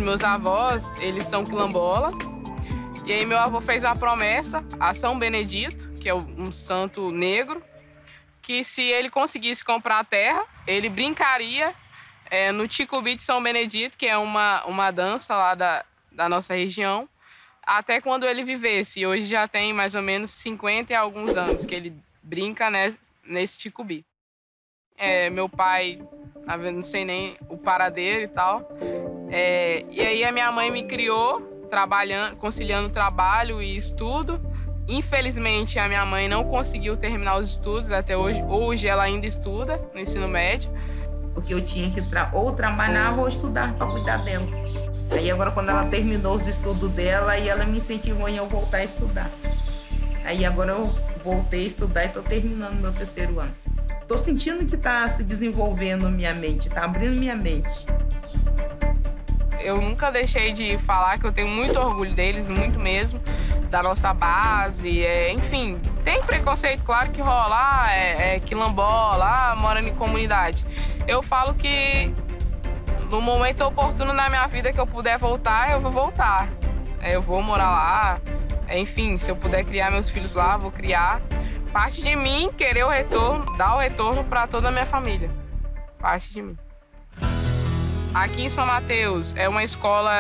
meus avós, eles são quilombolas. E aí meu avô fez uma promessa a São Benedito, que é um santo negro, que se ele conseguisse comprar a terra, ele brincaria no Ticubi de São Benedito, que é uma dança lá da nossa região, até quando ele vivesse. E hoje já tem mais ou menos 50 e alguns anos que ele brinca, né, nesse Ticubi. Meu pai, não sei nem o paradeiro e tal. E aí a minha mãe me criou, trabalhando, conciliando trabalho e estudo. Infelizmente, a minha mãe não conseguiu terminar os estudos até hoje. Hoje ela ainda estuda no ensino médio. Porque eu tinha que ou trabalhar ou estudar para cuidar dela. Aí agora, quando ela terminou os estudos dela, aí ela me incentivou em eu voltar a estudar. Aí agora eu voltei a estudar e estou terminando meu 3º ano. Estou sentindo que está se desenvolvendo minha mente, está abrindo minha mente. Eu nunca deixei de falar que eu tenho muito orgulho deles, muito mesmo, da nossa base, enfim. Tem preconceito, claro que rola, quilombola, mora em comunidade. Eu falo que no momento oportuno na minha vida que eu puder voltar, eu vou voltar. Eu vou morar lá, enfim, se eu puder criar meus filhos lá, vou criar. Parte de mim querer o retorno, dar o retorno para toda a minha família. Parte de mim. Aqui em São Mateus é uma escola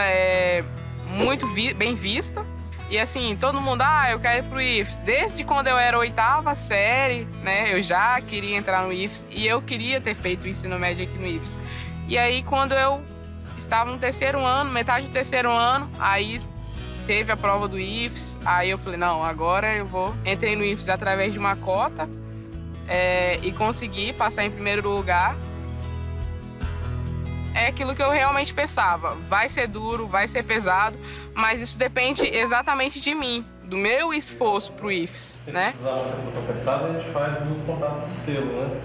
muito bem vista. E assim, todo mundo, eu quero ir pro IFES. Desde quando eu era 8ª série, né, eu já queria entrar no IFES. E eu queria ter feito o ensino médio aqui no IFES. E aí, quando eu estava no 3º ano, metade do 3º ano, aí teve a prova do IFES. Aí eu falei, não, agora eu vou. Entrei no IFES através de uma cota e consegui passar em 1º lugar. É aquilo que eu realmente pensava. Vai ser duro, vai ser pesado, mas isso depende exatamente de mim, do meu esforço pro IFES, né? Se precisar uma pergunta apertada, a gente faz no contato do selo, né?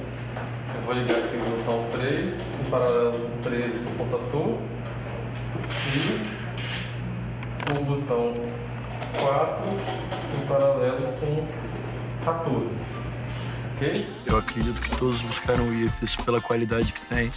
Eu vou ligar aqui no botão 3, em paralelo com 13 que contatou, e o botão 4 em paralelo com 14, ok? Eu acredito que todos buscaram o IFES pela qualidade que tem.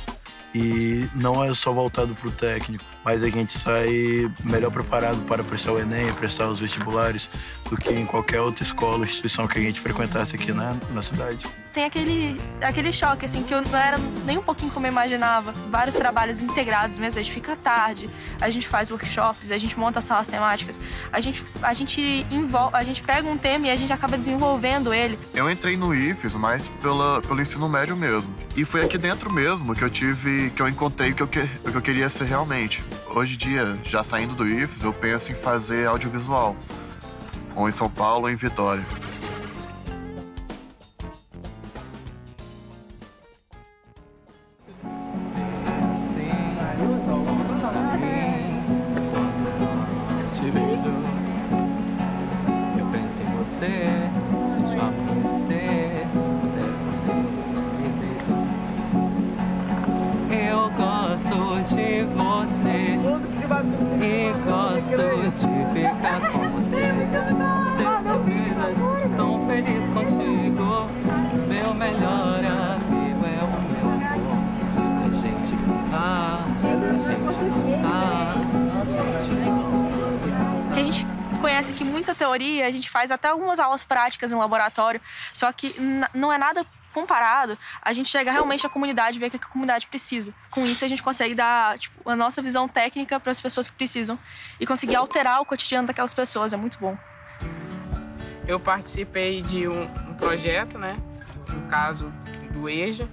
E não é só voltado para o técnico, mas a gente sai melhor preparado para prestar o Enem, prestar os vestibulares, do que em qualquer outra escola ou instituição que a gente frequentasse aqui na cidade. Tem aquele choque, assim, que eu não era nem um pouquinho como eu imaginava. Vários trabalhos integrados mesmo, a gente fica tarde, a gente faz workshops, a gente monta salas temáticas, a gente pega um tema e a gente acaba desenvolvendo ele. Eu entrei no IFES mais pelo ensino médio mesmo. E foi aqui dentro mesmo que eu encontrei o que eu queria ser realmente. Hoje em dia, já saindo do IFES, eu penso em fazer audiovisual, ou em São Paulo ou em Vitória. E gosto de ficar com você. Certeza, tão feliz contigo. Meu melhor amigo é o meu amor. A gente cantar, a gente dançar, a gente dançar. Que a gente conhece aqui muita teoria, a gente faz até algumas aulas práticas em laboratório, só que não é nada comparado, a gente chega realmente à comunidade e vê o que a comunidade precisa. Com isso, a gente consegue dar a nossa visão técnica para as pessoas que precisam e conseguir alterar o cotidiano daquelas pessoas. É muito bom. Eu participei de um projeto, né? No caso do EJA,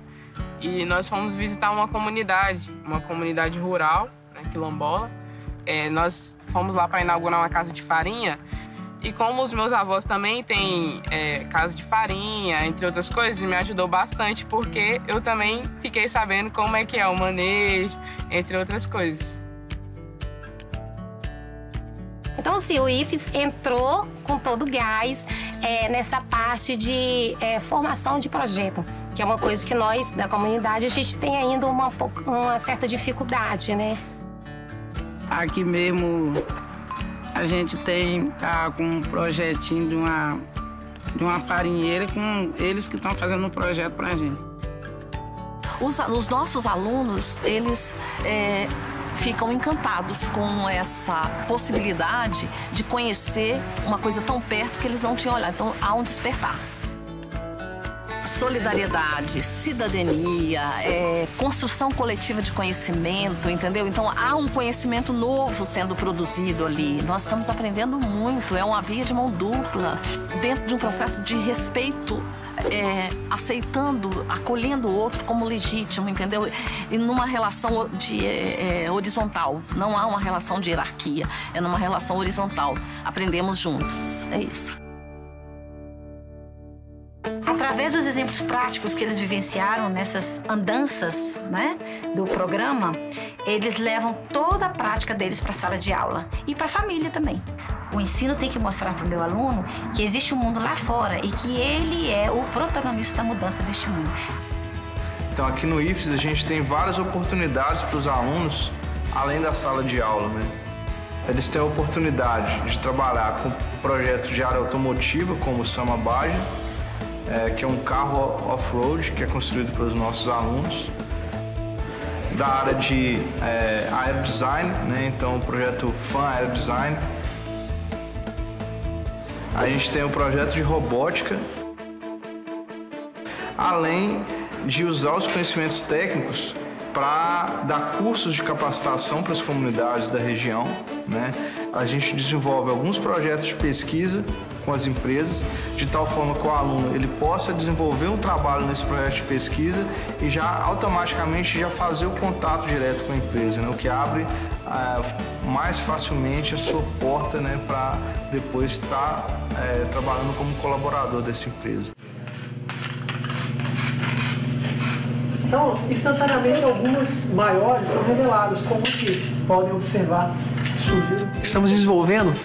e nós fomos visitar uma comunidade rural, né, quilombola. Nós fomos lá para inaugurar uma casa de farinha. E como os meus avós também têm casa de farinha, entre outras coisas, me ajudou bastante, porque eu também fiquei sabendo como é que é o manejo, entre outras coisas. Então, assim, o IFES entrou com todo o gás nessa parte de formação de projeto, que é uma coisa que nós, da comunidade, a gente tem ainda uma certa dificuldade, né? Aqui mesmo a gente tá com um projetinho de uma farinheira, com eles que estão fazendo um projeto pra gente. Os nossos alunos, eles ficam encantados com essa possibilidade de conhecer uma coisa tão perto que eles não tinham olhado. Então, há um despertar. Solidariedade, cidadania, construção coletiva de conhecimento, entendeu? Então, há um conhecimento novo sendo produzido ali. Nós estamos aprendendo muito, é uma via de mão dupla, dentro de um processo de respeito, aceitando, acolhendo o outro como legítimo, entendeu? E numa relação horizontal. Não há uma relação de hierarquia, é numa relação horizontal. Aprendemos juntos, é isso. Através dos exemplos práticos que eles vivenciaram nessas andanças, né, do programa, eles levam toda a prática deles para a sala de aula e para a família também. O ensino tem que mostrar para o meu aluno que existe um mundo lá fora e que ele é o protagonista da mudança deste mundo. Então, aqui no IFES, a gente tem várias oportunidades para os alunos, além da sala de aula, né? Eles têm a oportunidade de trabalhar com projetos de área automotiva, como o Samabage, que é um carro off-road que é construído pelos nossos alunos. Da área de aerodesign, né? Então o projeto Fan Aerodesign. A gente tem o projeto de robótica, além de usar os conhecimentos técnicos para dar cursos de capacitação para as comunidades da região, né? A gente desenvolve alguns projetos de pesquisa com as empresas, de tal forma que o aluno ele possa desenvolver um trabalho nesse projeto de pesquisa e já automaticamente já fazer o contato direto com a empresa, né? O que abre mais facilmente a sua porta, né, para depois estar trabalhando como colaborador dessa empresa. Então, instantaneamente, algumas maiores são reveladas, como que podem observar. Estamos desenvolvendo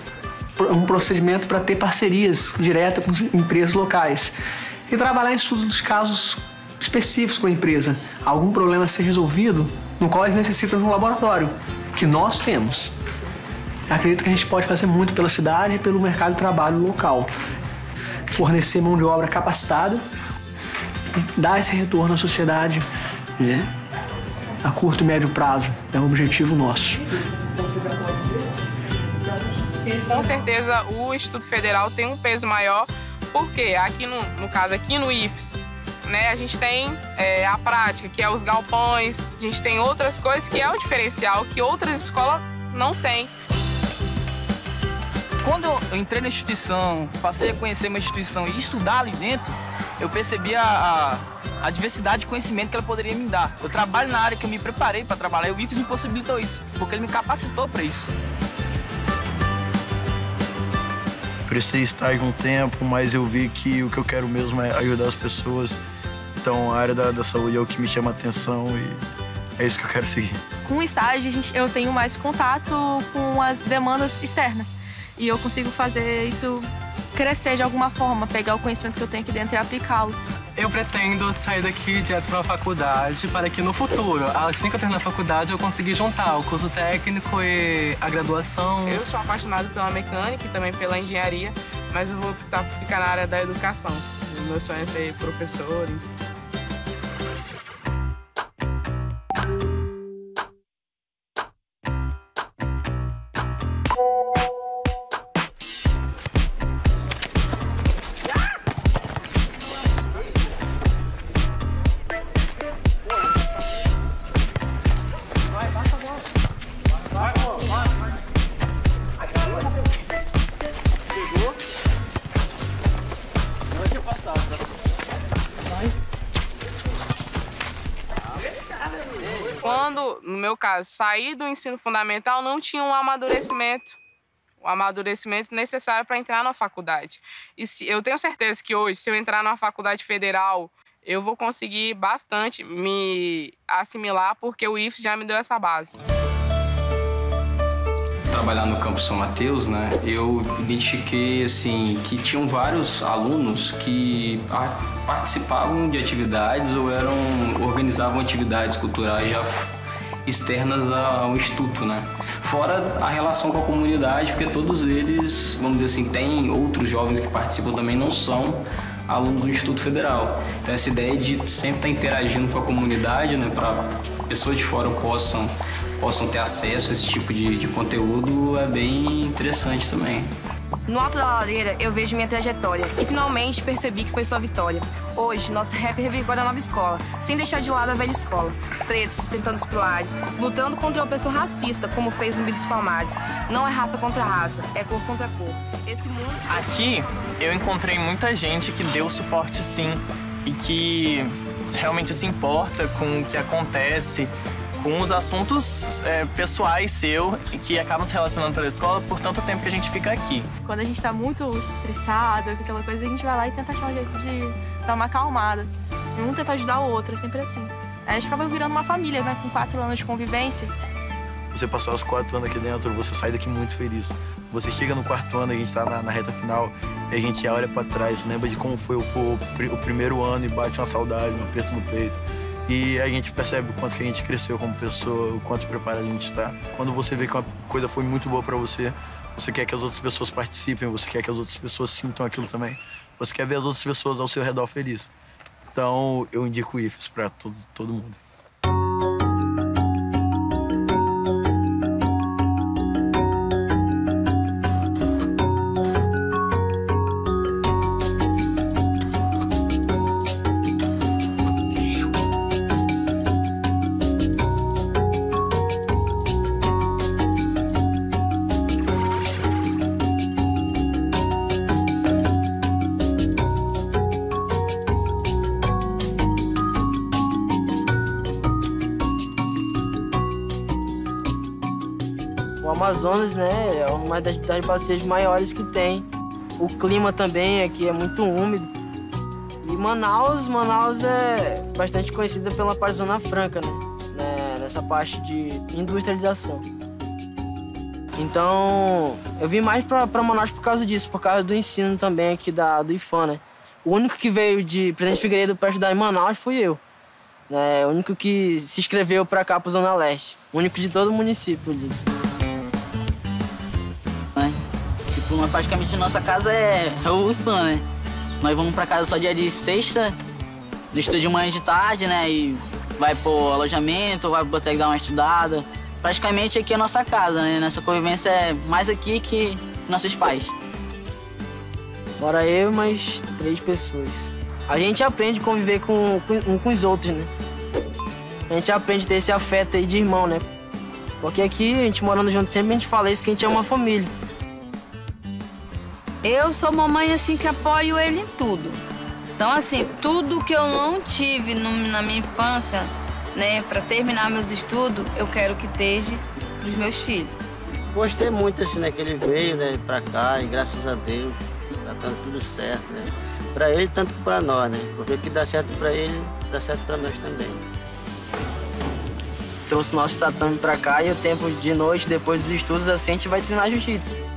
um procedimento para ter parcerias diretas com empresas locais e trabalhar em estudos de casos específicos com a empresa. Algum problema a ser resolvido, no qual eles necessitam de um laboratório, que nós temos. Eu acredito que a gente pode fazer muito pela cidade e pelo mercado de trabalho local. Fornecer mão de obra capacitada, dar esse retorno à sociedade, né, a curto e médio prazo. É um objetivo nosso. Com certeza o Instituto Federal tem um peso maior, porque aqui no caso aqui no IFES, né, a gente tem a prática, que é os galpões, a gente tem outras coisas que é o diferencial que outras escolas não têm. Quando eu entrei na instituição, passei a conhecer uma instituição e estudar ali dentro, eu percebi a diversidade de conhecimento que ela poderia me dar. Eu trabalho na área que eu me preparei para trabalhar e o IFES me possibilitou isso, porque ele me capacitou para isso. Prestei estágio um tempo, mas eu vi que o que eu quero mesmo é ajudar as pessoas. Então a área da saúde é o que me chama a atenção e é isso que eu quero seguir. Com o estágio, eu tenho mais contato com as demandas externas. E eu consigo fazer isso crescer de alguma forma, pegar o conhecimento que eu tenho aqui dentro e aplicá-lo. Eu pretendo sair daqui direto para a faculdade para que no futuro, assim que eu terminar a faculdade, eu conseguir juntar o curso técnico e a graduação. Eu sou apaixonado pela mecânica e também pela engenharia, mas eu vou optar por ficar na área da educação. O meu sonho é ser professor. Quando, no meu caso, saí do ensino fundamental, não tinha um amadurecimento. O amadurecimento necessário para entrar na faculdade. E eu tenho certeza que hoje, se eu entrar numa faculdade federal, eu vou conseguir bastante me assimilar, porque o IFES já me deu essa base. Trabalhar no campus São Mateus, né, eu identifiquei assim, que tinham vários alunos que participavam de atividades ou organizavam atividades culturais já externas ao Instituto, né? Fora a relação com a comunidade, porque todos eles, vamos dizer assim, tem outros jovens que participam também, não são alunos do Instituto Federal. Então essa ideia de sempre estar interagindo com a comunidade, né, para pessoas de fora possam possam ter acesso a esse tipo de conteúdo é bem interessante também. No alto da ladeira, eu vejo minha trajetória e finalmente percebi que foi só vitória. Hoje, nosso rap revigora a nova escola, sem deixar de lado a velha escola. Pretos sustentando os pilares, lutando contra a opressão racista, como fez Zumbi dos Palmares. Não é raça contra raça, é cor contra cor. Esse mundo... Aqui, eu encontrei muita gente que deu suporte sim, e que realmente se importa com o que acontece, com os assuntos pessoais seu e que acabam se relacionando pela escola por tanto tempo que a gente fica aqui. Quando a gente tá muito estressado, aquela coisa, a gente vai lá e tenta achar um jeito de dar uma acalmada. E um tenta ajudar o outro, é sempre assim. Aí a gente acaba virando uma família, né? Com 4 anos de convivência. Você passar os 4 anos aqui dentro, você sai daqui muito feliz. Você chega no 4º ano, a gente tá na reta final, e a gente olha pra trás, lembra de como foi o primeiro ano e bate uma saudade, um aperto no peito. E a gente percebe o quanto que a gente cresceu como pessoa, o quanto preparado a gente está. Quando você vê que uma coisa foi muito boa para você, você quer que as outras pessoas participem, você quer que as outras pessoas sintam aquilo também. Você quer ver as outras pessoas ao seu redor felizes. Então, eu indico o IFES para todo mundo. O Amazonas, né, é uma das bacias maiores que tem. O clima também aqui é muito úmido. E Manaus é bastante conhecida pela parte da Zona Franca, né, nessa parte de industrialização. Então, eu vim mais pra Manaus por causa disso, por causa do ensino também aqui do IFAM, né. O único que veio de Presidente Figueiredo para estudar em Manaus fui eu. Né, o único que se inscreveu para cá, para Zona Leste. O único de todo o município ali. Tipo, praticamente nossa casa é o IFAM, né? Nós vamos pra casa só dia de sexta, estuda de manhã e de tarde, né? E vai pro alojamento, vai pro biblioteca dar uma estudada. Praticamente aqui é a nossa casa, né? Nossa convivência é mais aqui que nossos pais. Mora eu e mais 3 pessoas. A gente aprende a conviver com os outros, né? A gente aprende a ter esse afeto aí de irmão, né? Porque aqui, a gente morando junto sempre, a gente fala isso, que a gente é uma família. Eu sou mamãe, assim, que apoio ele em tudo. Então, assim, tudo que eu não tive na minha infância, né, para terminar meus estudos, eu quero que esteja pros meus filhos. Gostei muito, assim, né, que ele veio, né, pra cá e graças a Deus tá dando tudo certo, né. Pra ele, tanto pra nós, né, porque o que dá certo pra ele, dá certo pra nós também. Trouxe nosso tatame pra cá e o tempo de noite, depois dos estudos, assim, a gente vai treinar jiu-jitsu.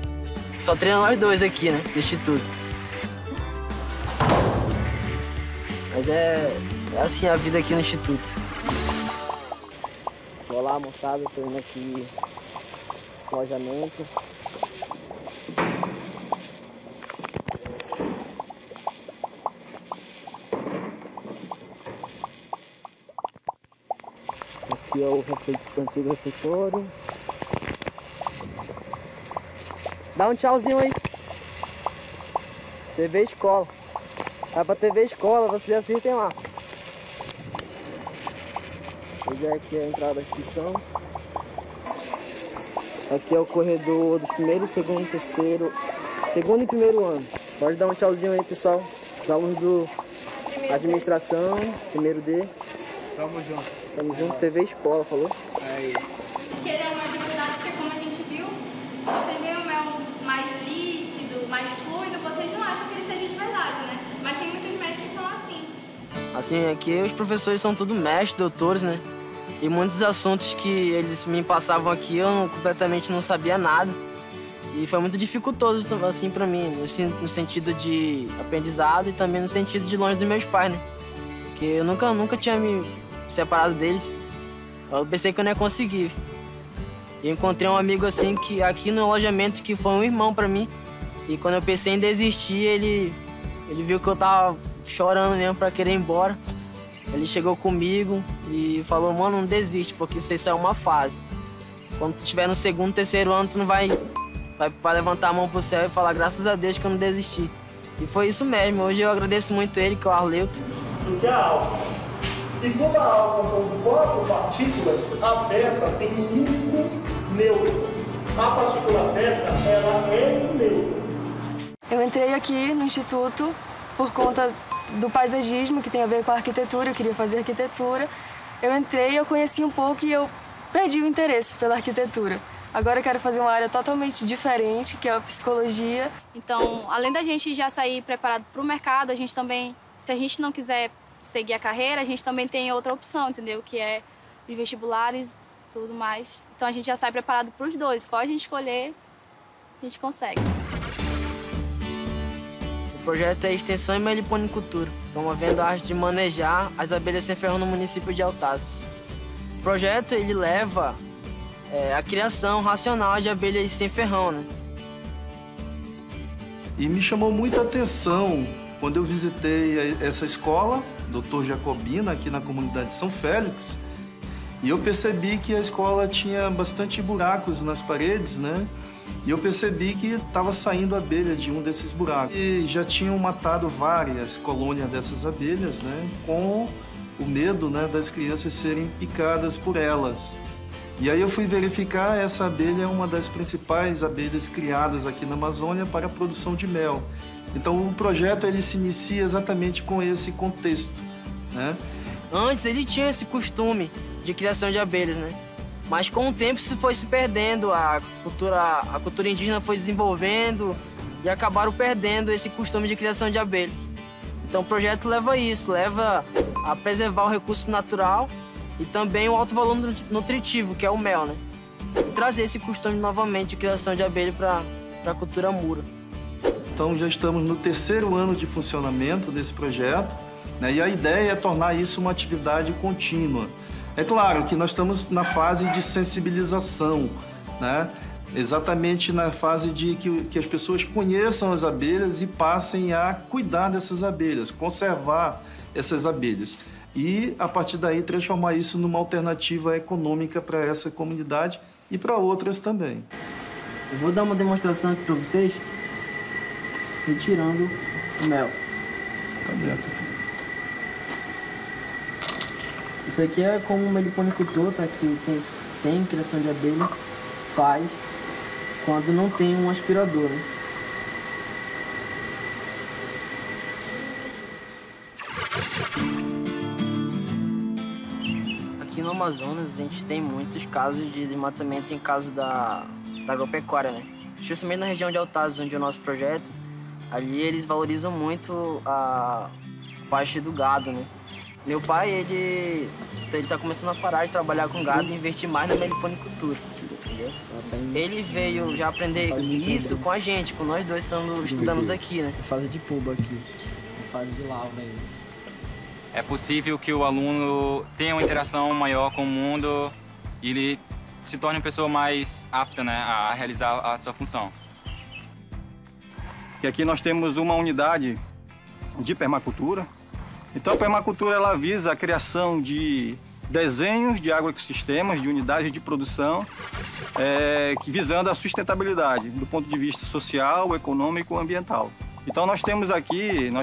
Só treina nós 2 aqui, né, no instituto. Mas é assim a vida aqui no instituto. Olá, moçada, tô indo aqui no alojamento. Aqui é o antigo refeitório. Dá um tchauzinho aí. TV Escola. Vai pra TV Escola, vocês assistem lá. Pois é, aqui é a entrada da instituição. Aqui é o corredor dos primeiro, segundo, terceiro, segundo e primeiro ano. Pode dar um tchauzinho aí, pessoal. Os alunos do administração, primeiro D. Tamo junto. Tamo junto, TV Escola, falou? Aí. Que ele é uma atividade que, como a gente viu, você vê o mel mais líquido, mais fluido, vocês não acham que ele seja de verdade, né? Mas tem muitos médicos que são assim. Assim, aqui os professores são tudo mestres, doutores, né? E muitos assuntos que eles me passavam aqui eu completamente não sabia nada. E foi muito dificultoso, assim, pra mim, no sentido de aprendizado e também no sentido de longe dos meus pais, né? Porque eu nunca tinha me separado deles. Eu pensei que eu não ia conseguir. Eu encontrei um amigo, assim, que aqui no alojamento, que foi um irmão pra mim. E quando eu pensei em desistir, ele viu que eu tava chorando mesmo pra querer ir embora. Ele chegou comigo e falou, mano, não desiste, porque isso é uma fase. Quando tu estiver no segundo, terceiro ano, tu não vai levantar a mão pro céu e falar graças a Deus que eu não desisti. E foi isso mesmo. Hoje eu agradeço muito ele, que é o Arleuto. Do que a álcool. E toda a álcool de 4 partículas, a beta tem um único neutro. A partícula beta, ela é um neutro. Eu entrei aqui no Instituto por conta do paisagismo, que tem a ver com a arquitetura, eu queria fazer arquitetura. Eu entrei, eu conheci um pouco e eu perdi o interesse pela arquitetura. Agora eu quero fazer uma área totalmente diferente, que é a psicologia. Então, além da gente já sair preparado para o mercado, a gente também, se a gente não quiser seguir a carreira, a gente também tem outra opção, entendeu? Que é os vestibulares e tudo mais. Então a gente já sai preparado para os dois. Qual a gente escolher, a gente consegue. O projeto é Extensão e Meliponicultura, promovendo a arte de manejar as abelhas sem ferrão no município de Altazes. O projeto ele leva a criação racional de abelhas sem ferrão, né? E me chamou muita atenção quando eu visitei essa escola, Dr. Jacobina, aqui na comunidade de São Félix, e eu percebi que a escola tinha bastante buracos nas paredes, né? E eu percebi que estava saindo abelha de um desses buracos. E já tinham matado várias colônias dessas abelhas, né? Com o medo, né, das crianças serem picadas por elas. E aí eu fui verificar, essa abelha é uma das principais abelhas criadas aqui na Amazônia para a produção de mel. Então o projeto ele se inicia exatamente com esse contexto, né? Antes ele tinha esse costume de criação de abelhas, né? Mas com o tempo isso foi se perdendo, a cultura indígena foi desenvolvendo e acabaram perdendo esse costume de criação de abelha. Então o projeto leva isso, leva a preservar o recurso natural e também o alto valor nutritivo, que é o mel, né? E trazer esse costume novamente de criação de abelha para a cultura mura. Então já estamos no 3º ano de funcionamento desse projeto, né? E a ideia é tornar isso uma atividade contínua. É claro que nós estamos na fase de sensibilização, né? Exatamente na fase de que as pessoas conheçam as abelhas e passem a cuidar dessas abelhas, conservar essas abelhas. E, a partir daí, transformar isso numa alternativa econômica para essa comunidade e para outras também. Eu vou dar uma demonstração aqui para vocês, retirando o mel. Tá dentro aqui. Isso aqui é como o meliponicultor, tá? Que tem criação de abelha, faz quando não tem um aspirador, né? Aqui no Amazonas a gente tem muitos casos de desmatamento em caso da agropecuária, né? Especialmente na região de Altazes, onde é o nosso projeto, ali eles valorizam muito a parte do gado, né? Meu pai, ele tá começando a parar de trabalhar com gado e investir mais na meliponicultura, entendeu? Ele veio já aprender isso com a gente, com nós dois estudamos aqui, né? Fase de puba aqui, fase de lava aí. É possível que o aluno tenha uma interação maior com o mundo e ele se torne uma pessoa mais apta, né, a realizar a sua função. E aqui nós temos uma unidade de permacultura. Então a permacultura ela visa a criação de desenhos de agroecossistemas, de unidades de produção, visando a sustentabilidade do ponto de vista social, econômico e ambiental. Então nós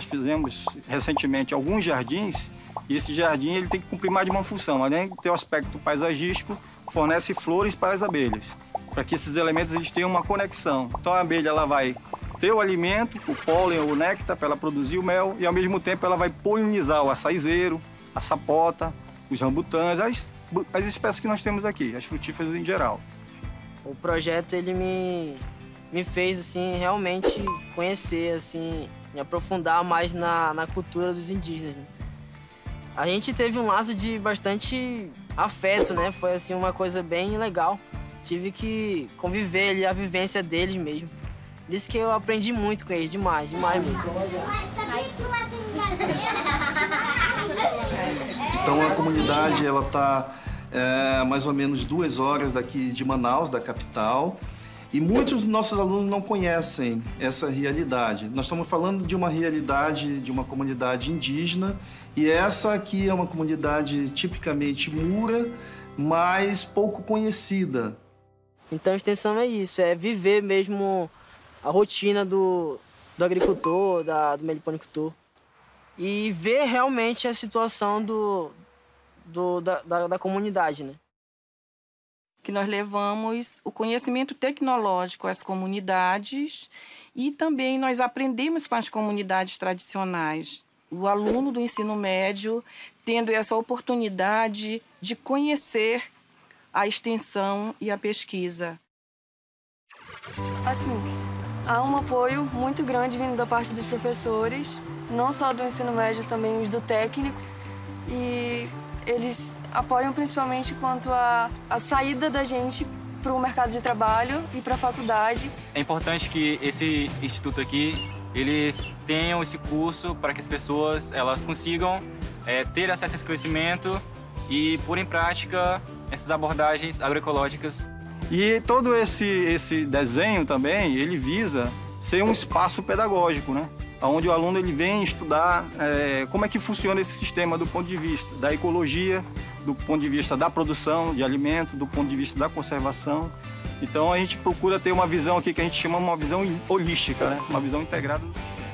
fizemos recentemente alguns jardins, e esse jardim ele tem que cumprir mais de uma função. Além de ter o aspecto paisagístico, fornece flores para as abelhas, para que esses elementos eles tenham uma conexão. Então a abelha ela vai ter o alimento, o pólen ou o néctar para ela produzir o mel, e ao mesmo tempo ela vai polinizar o açaizeiro, a sapota, os rambutãs, as espécies que nós temos aqui, as frutíferas em geral. O projeto ele me fez assim realmente conhecer, assim, me aprofundar mais na cultura dos indígenas, né? A gente teve um laço de bastante afeto, né? Foi assim uma coisa bem legal. Tive que conviver ali a vivência deles mesmo. Por isso que eu aprendi muito com eles, demais mesmo. Então a comunidade ela está mais ou menos 2 horas daqui de Manaus, da capital, e muitos dos nossos alunos não conhecem essa realidade. Nós estamos falando de uma realidade de uma comunidade indígena, e essa aqui é uma comunidade tipicamente mura, mas pouco conhecida. Então, a extensão é isso, é viver mesmo a rotina do agricultor, do meliponicultor. E ver realmente a situação da comunidade, né? Que nós levamos o conhecimento tecnológico às comunidades e também nós aprendemos com as comunidades tradicionais. O aluno do ensino médio tendo essa oportunidade de conhecer a extensão e a pesquisa. Assim, há um apoio muito grande vindo da parte dos professores, não só do ensino médio, também os do técnico. E eles apoiam principalmente quanto à saída da gente para o mercado de trabalho e para a faculdade. É importante que esse instituto aqui, eles tenham esse curso para que as pessoas elas consigam ter acesso a esse conhecimento e pôr em prática essas abordagens agroecológicas. E todo esse desenho também, ele visa ser um espaço pedagógico, né? Onde o aluno ele vem estudar como é que funciona esse sistema do ponto de vista da ecologia, do ponto de vista da produção de alimento, do ponto de vista da conservação. Então a gente procura ter uma visão aqui que a gente chama uma visão holística, né? Uma visão integrada do sistema.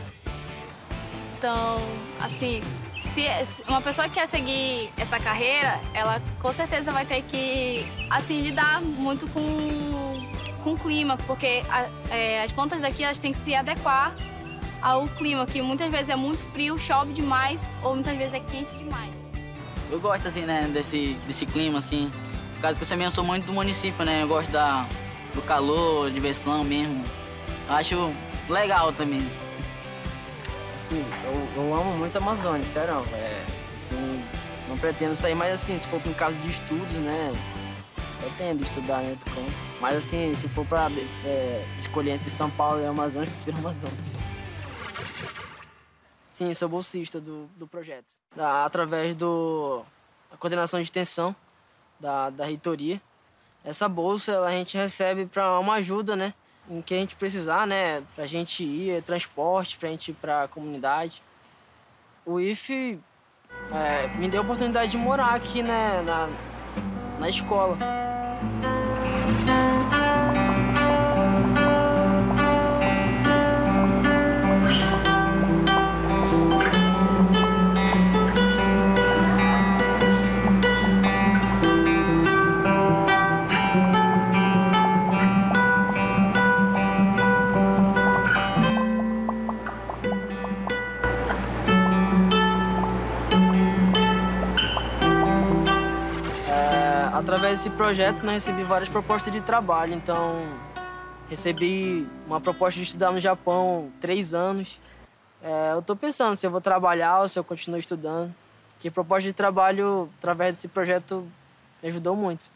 Então, assim, se uma pessoa que quer seguir essa carreira, ela com certeza vai ter que, assim, lidar muito com o clima, porque as plantas daqui elas têm que se adequar ao clima, que muitas vezes é muito frio, chove demais, ou muitas vezes é quente demais. Eu gosto, assim, né, desse clima, assim, por causa que eu também sou muito do município, né, eu gosto do calor, diversão mesmo. Eu acho legal também. Assim, eu amo muito a Amazônia, sério, assim, não pretendo sair, mas assim, se for por caso de estudos, né, pretendo estudar em outro canto. Mas assim, se for pra escolher entre São Paulo e Amazonas, eu prefiro Amazonas. Sim, sou bolsista do projeto. Através da coordenação de extensão da reitoria. Essa bolsa a gente recebe para uma ajuda, né? Em que a gente precisar, né? Pra gente ir, transporte, pra gente ir pra comunidade. O IFE me deu a oportunidade de morar aqui, né? Na escola. Através desse projeto, eu recebi várias propostas de trabalho. Então, recebi uma proposta de estudar no Japão 3 anos. Eu estou pensando se eu vou trabalhar ou se eu continuo estudando. Porque proposta de trabalho, através desse projeto, me ajudou muito.